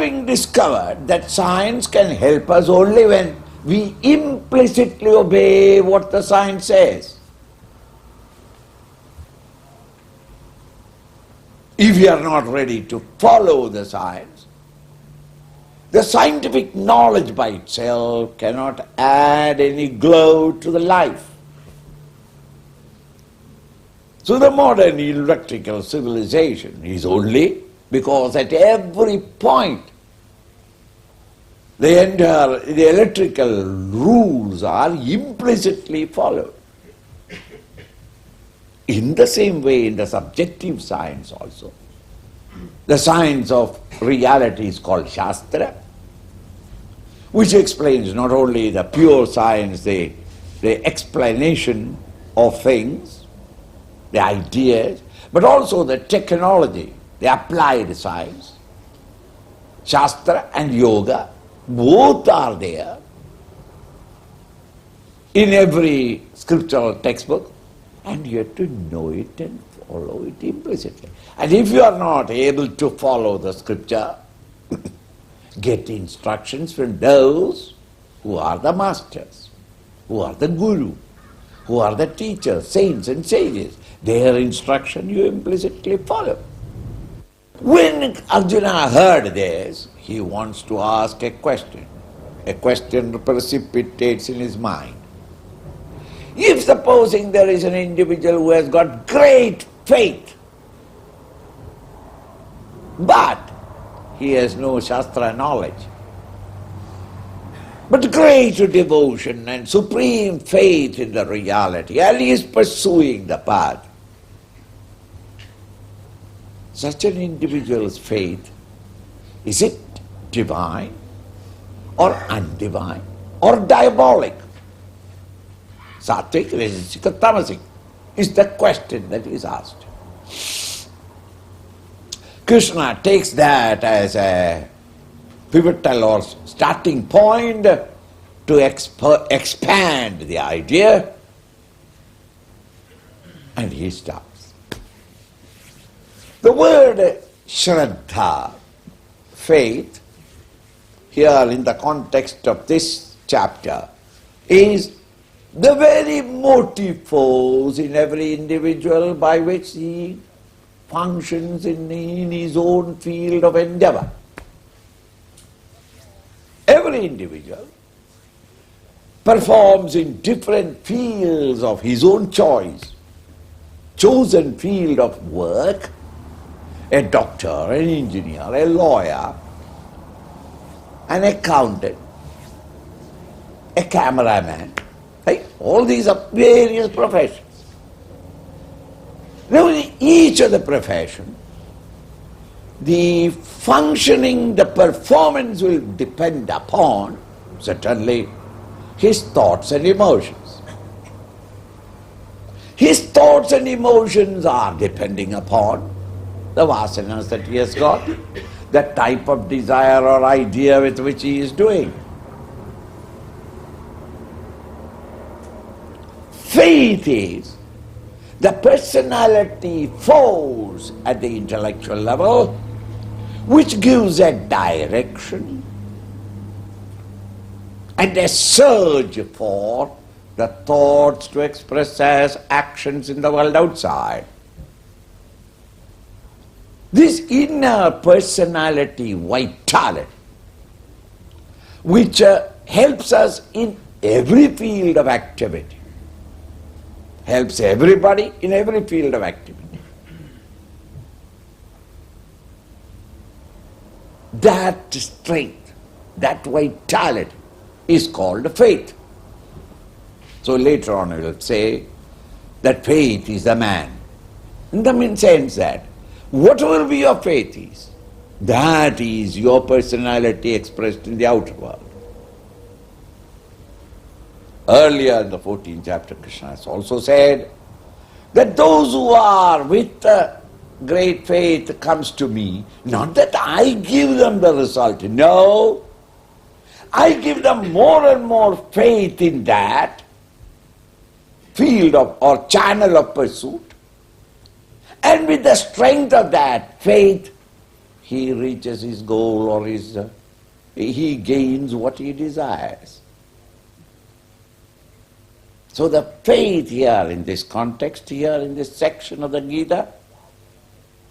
having discovered that science can help us only when we implicitly obey what the science says. If we are not ready to follow the science, the scientific knowledge by itself cannot add any glow to the life. So the modern electrical civilization is only because at every point the electrical rules are implicitly followed. In the same way, in the subjective science also, the science of reality is called Shastra, which explains not only the pure science, the explanation of things, the ideas, but also the technology, the applied science. Shastra and yoga, both are there in every scriptural textbook, and you have to know it and follow it implicitly. And if you are not able to follow the scripture, get instructions from those who are the masters, who are the guru, who are the teachers, saints and sages. Their instruction you implicitly follow. When Arjuna heard this, he wants to ask a question. A question precipitates in his mind. If supposing there is an individual who has got great faith, but he has no Shastra knowledge, but great devotion and supreme faith in the reality, and he is pursuing the path, such an individual's faith, is it divine or undivine or diabolic? Sattvic, Rajasic, Tamasic is the question that is asked. Krishna takes that as a pivotal or starting point to expand the idea, and he stops. The word Shraddha, faith, here in the context of this chapter, is the very motive force in every individual by which he functions in his own field of endeavor. Every individual performs in different fields of his own choice, chosen field of work, a doctor, an engineer, a lawyer, an accountant, a cameraman. Right? All these are various professions. Now in each of the profession, the functioning, the performance will depend upon, certainly, his thoughts and emotions. His thoughts and emotions are depending upon the vasanas that he has got, the type of desire or idea with which he is doing. Faith is the personality force at the intellectual level which gives a direction and a surge for the thoughts to express as actions in the world outside. This inner personality vitality, which helps us in every field of activity, helps everybody in every field of activity. That strength, that vitality is called faith. So later on we will say that faith is the man. In the sense that whatever your faith is, that is your personality expressed in the outer world. Earlier in the 14th chapter, Krishna has also said that those who are with great faith comes to me, not that I give them the result, no. I give them more and more faith in that field of or channel of pursuit, and with the strength of that faith, he reaches his goal or he gains what he desires. So the faith here in this context, here in this section of the Gita,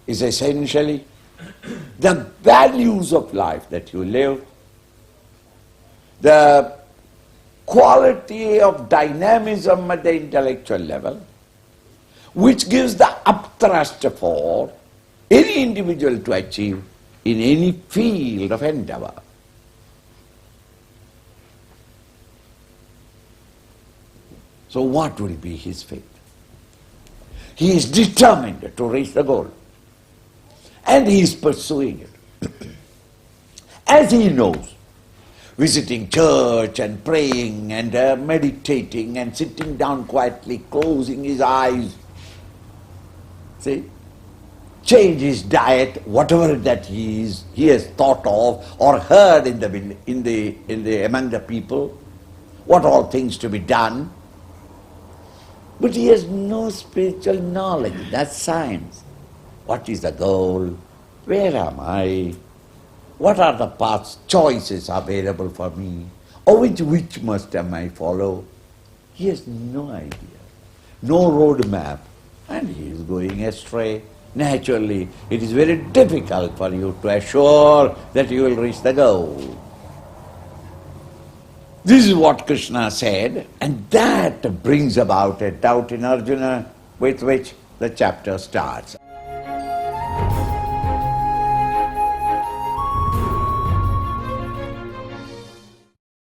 is essentially the values of life that you live, the quality of dynamism at the intellectual level, which gives the upthrust for any individual to achieve in any field of endeavor. So what will be his fate? He is determined to reach the goal, and he is pursuing it. As he knows, visiting church and praying and meditating and sitting down quietly, closing his eyes, see, change his diet, whatever that he has thought of or heard among the people, what all things to be done. But he has no spiritual knowledge, that's science. What is the goal? Where am I? What are the paths, choices available for me? Or which must I follow? He has no idea, no road map, and he is going astray. Naturally, it is very difficult for you to assure that you will reach the goal. This is what Krishna said, and that brings about a doubt in Arjuna with which the chapter starts.